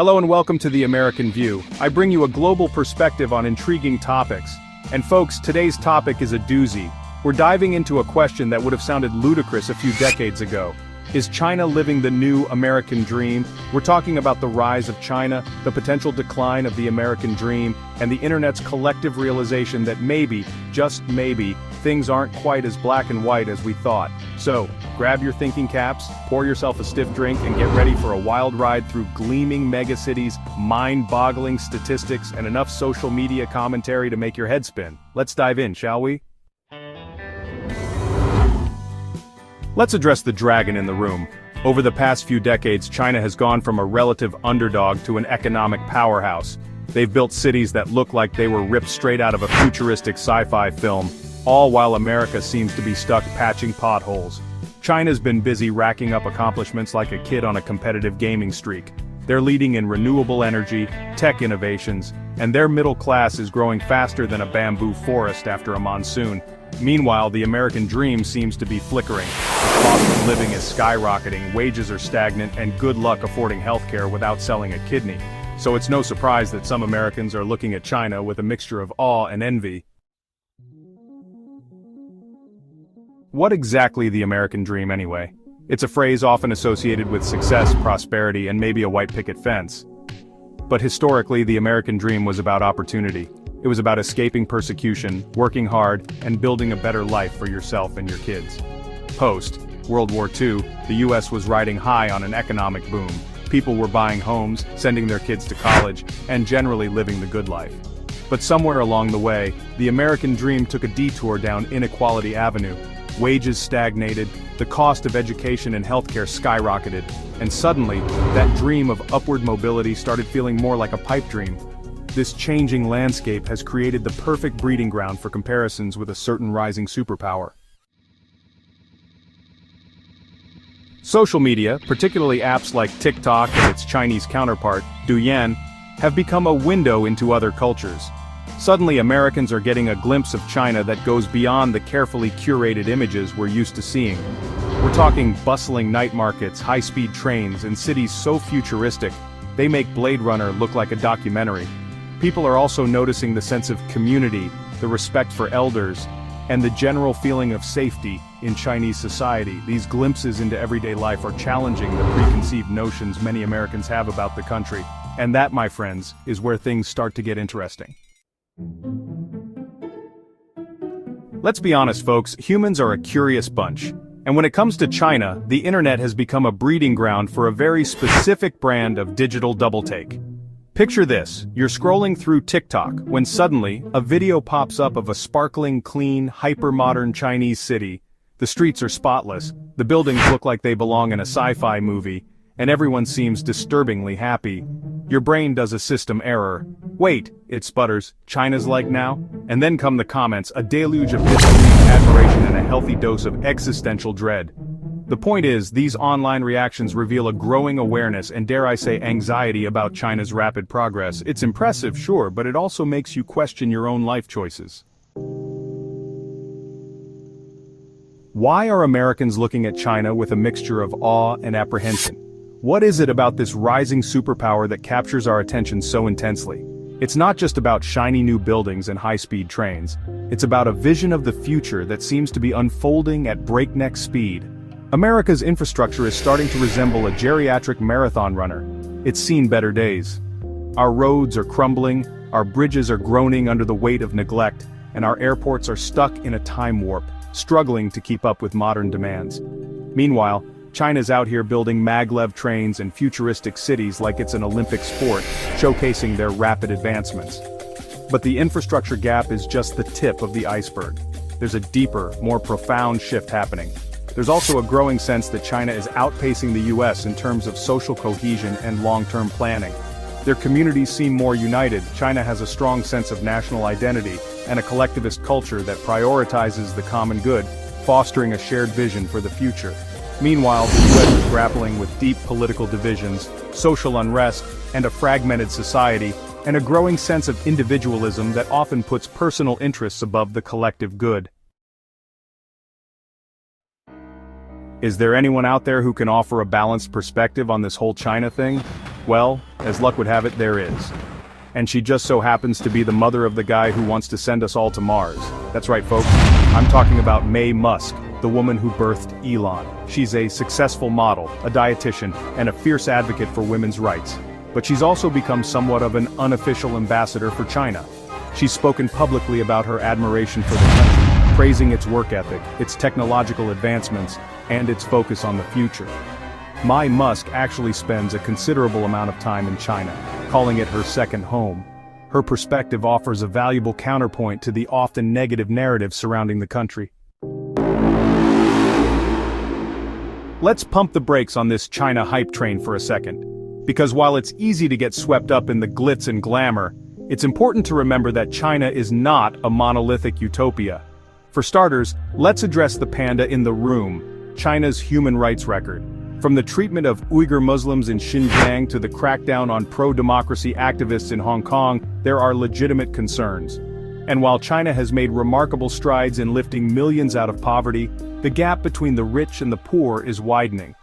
Hello and welcome to The American View. I bring you a global perspective on intriguing topics. And folks, today's topic is a doozy. We're diving into a question that would have sounded ludicrous a few decades ago. Is China living the new American dream? We're talking about the rise of China, the potential decline of the American dream, and the internet's collective realization that maybe, just maybe, things aren't quite as black and white as we thought. So, grab your thinking caps, pour yourself a stiff drink, and get ready for a wild ride through gleaming megacities, mind-boggling statistics, and enough social media commentary to make your head spin. Let's dive in, shall we? Let's address the dragon in the room. Over the past few decades, China has gone from a relative underdog to an economic powerhouse. They've built cities that look like they were ripped straight out of a futuristic sci-fi film, all while America seems to be stuck patching potholes. China's been busy racking up accomplishments like a kid on a competitive gaming streak. They're leading in renewable energy, tech innovations, and their middle class is growing faster than a bamboo forest after a monsoon. Meanwhile, the American dream seems to be flickering. The cost of living is skyrocketing, wages are stagnant, and good luck affording healthcare without selling a kidney. So it's no surprise that some Americans are looking at China with a mixture of awe and envy. What exactly the American dream anyway? It's a phrase often associated with success, prosperity, and maybe a white picket fence. But historically, the American dream was about opportunity. It was about escaping persecution, working hard, and building a better life for yourself and your kids. Post-World War II, the US was riding high on an economic boom. People were buying homes, sending their kids to college, and generally living the good life. But somewhere along the way, the American dream took a detour down Inequality Avenue. Wages stagnated, the cost of education and healthcare skyrocketed, and suddenly, that dream of upward mobility started feeling more like a pipe dream. This changing landscape has created the perfect breeding ground for comparisons with a certain rising superpower. Social media, particularly apps like TikTok and its Chinese counterpart, Douyin, have become a window into other cultures. Suddenly Americans are getting a glimpse of China that goes beyond the carefully curated images we're used to seeing. We're talking bustling night markets, high-speed trains, and cities so futuristic, they make Blade Runner look like a documentary. People are also noticing the sense of community, the respect for elders, and the general feeling of safety in Chinese society. These glimpses into everyday life are challenging the preconceived notions many Americans have about the country. And that, my friends, is where things start to get interesting. Let's be honest, folks, humans are a curious bunch. And when it comes to China, the internet has become a breeding ground for a very specific brand of digital double-take. Picture this, you're scrolling through TikTok when suddenly, a video pops up of a sparkling, clean, hyper-modern Chinese city. The streets are spotless, the buildings look like they belong in a sci-fi movie, and everyone seems disturbingly happy. Your brain does a system error. Wait, it sputters, China's like now? And then come the comments, a deluge of disbelief, admiration, and a healthy dose of existential dread. The point is, these online reactions reveal a growing awareness and, dare I say, anxiety about China's rapid progress. It's impressive, sure, but it also makes you question your own life choices. Why are Americans looking at China with a mixture of awe and apprehension? What is it about this rising superpower that captures our attention so intensely? It's not just about shiny new buildings and high-speed trains. It's about a vision of the future that seems to be unfolding at breakneck speed. America's infrastructure is starting to resemble a geriatric marathon runner. It's seen better days. Our roads are crumbling, our bridges are groaning under the weight of neglect, and our airports are stuck in a time warp, struggling to keep up with modern demands. Meanwhile, China's out here building maglev trains and futuristic cities like it's an Olympic sport, showcasing their rapid advancements. But the infrastructure gap is just the tip of the iceberg. There's a deeper, more profound shift happening. There's also a growing sense that China is outpacing the US in terms of social cohesion and long-term planning. Their communities seem more united. China has a strong sense of national identity and a collectivist culture that prioritizes the common good, fostering a shared vision for the future. Meanwhile, the US is grappling with deep political divisions, social unrest, and a fragmented society, and a growing sense of individualism that often puts personal interests above the collective good. Is there anyone out there who can offer a balanced perspective on this whole China thing? Well, as luck would have it, there is. And she just so happens to be the mother of the guy who wants to send us all to Mars. That's right, folks. I'm talking about Musk, the woman who birthed Elon. She's a successful model, a dietitian, and a fierce advocate for women's rights. But she's also become somewhat of an unofficial ambassador for China. She's spoken publicly about her admiration for the country, praising its work ethic, its technological advancements, and its focus on the future. Musk actually spends a considerable amount of time in China, calling it her second home. Her perspective offers a valuable counterpoint to the often negative narrative surrounding the country. Let's pump the brakes on this China hype train for a second. Because while it's easy to get swept up in the glitz and glamour, it's important to remember that China is not a monolithic utopia. For starters, let's address the panda in the room, China's human rights record. From the treatment of Uyghur Muslims in Xinjiang to the crackdown on pro-democracy activists in Hong Kong, there are legitimate concerns. And while China has made remarkable strides in lifting millions out of poverty, the gap between the rich and the poor is widening.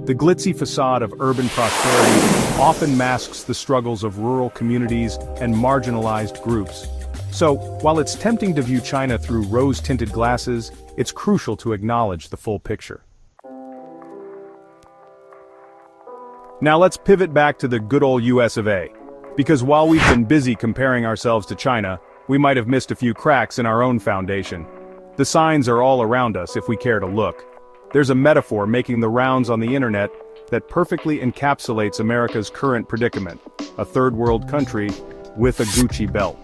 The glitzy facade of urban prosperity often masks the struggles of rural communities and marginalized groups. So, while it's tempting to view China through rose-tinted glasses, it's crucial to acknowledge the full picture. Now let's pivot back to the good old US of A. Because while we've been busy comparing ourselves to China, we might have missed a few cracks in our own foundation. The signs are all around us if we care to look. There's a metaphor making the rounds on the internet that perfectly encapsulates America's current predicament, a third world country with a Gucci belt.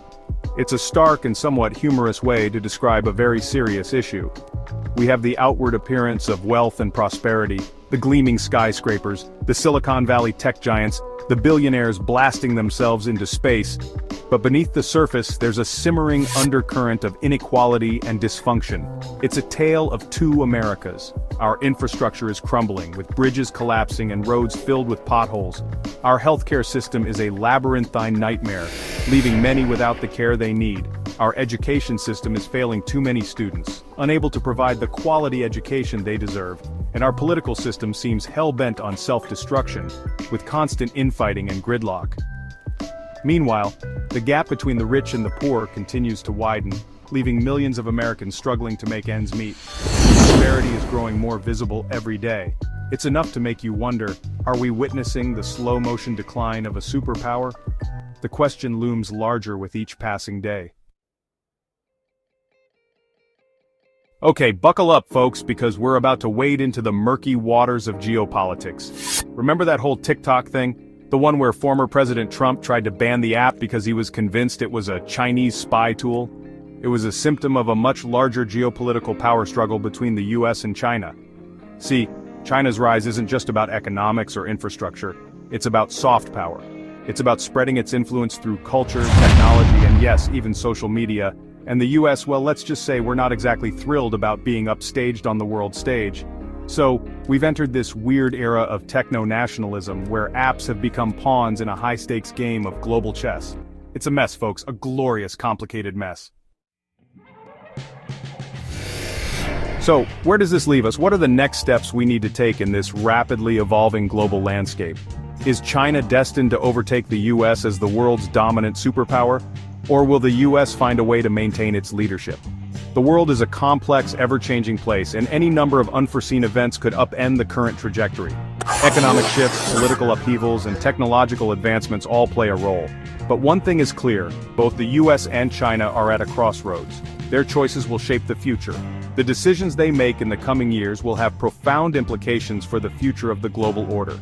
It's a stark and somewhat humorous way to describe a very serious issue. We have the outward appearance of wealth and prosperity, the gleaming skyscrapers, the Silicon Valley tech giants, the billionaires blasting themselves into space. But beneath the surface, there's a simmering undercurrent of inequality and dysfunction. It's a tale of two Americas. Our infrastructure is crumbling, with bridges collapsing and roads filled with potholes. Our healthcare system is a labyrinthine nightmare, leaving many without the care they need. Our education system is failing too many students, unable to provide the quality education they deserve. And our political system seems hell-bent on self-destruction, with constant infighting and gridlock. Meanwhile, the gap between the rich and the poor continues to widen, leaving millions of Americans struggling to make ends meet. Disparity is growing more visible every day. It's enough to make you wonder, are we witnessing the slow-motion decline of a superpower? The question looms larger with each passing day. Okay, buckle up, folks, because we're about to wade into the murky waters of geopolitics. Remember that whole TikTok thing? The one where former President Trump tried to ban the app because he was convinced it was a Chinese spy tool? It was a symptom of a much larger geopolitical power struggle between the US and China. See, China's rise isn't just about economics or infrastructure, it's about soft power. It's about spreading its influence through culture, technology, and yes, even social media. And the US, well, let's just say we're not exactly thrilled about being upstaged on the world stage. So, we've entered this weird era of techno-nationalism where apps have become pawns in a high-stakes game of global chess. It's a mess, folks, a glorious, complicated mess. So, where does this leave us? What are the next steps we need to take in this rapidly evolving global landscape? Is China destined to overtake the US as the world's dominant superpower? Or will the US find a way to maintain its leadership? The world is a complex, ever-changing place, and any number of unforeseen events could upend the current trajectory. Economic shifts, political upheavals, and technological advancements all play a role. But one thing is clear, both the US and China are at a crossroads. Their choices will shape the future. The decisions they make in the coming years will have profound implications for the future of the global order.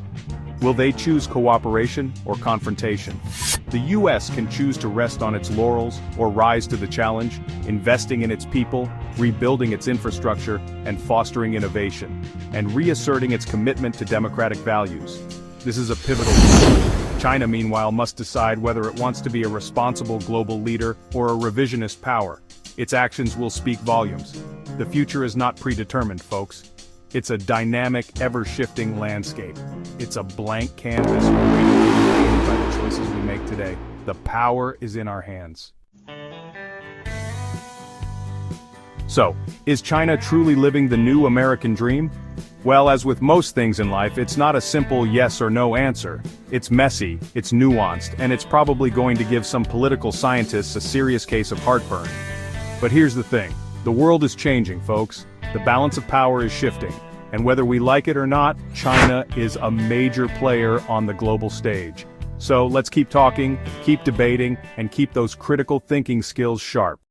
Will they choose cooperation or confrontation? The US can choose to rest on its laurels or rise to the challenge, investing in its people, rebuilding its infrastructure, and fostering innovation, and reasserting its commitment to democratic values. This is a pivotal moment. China, meanwhile, must decide whether it wants to be a responsible global leader or a revisionist power. Its actions will speak volumes. The future is not predetermined, folks. It's a dynamic, ever-shifting landscape. It's a blank canvas waiting to be painted by the choices we make today. The power is in our hands. So, is China truly living the new American dream? Well, as with most things in life, it's not a simple yes or no answer. It's messy, it's nuanced, and it's probably going to give some political scientists a serious case of heartburn. But here's the thing. The world is changing, folks. The balance of power is shifting. And whether we like it or not, China is a major player on the global stage. So let's keep talking, keep debating, and keep those critical thinking skills sharp.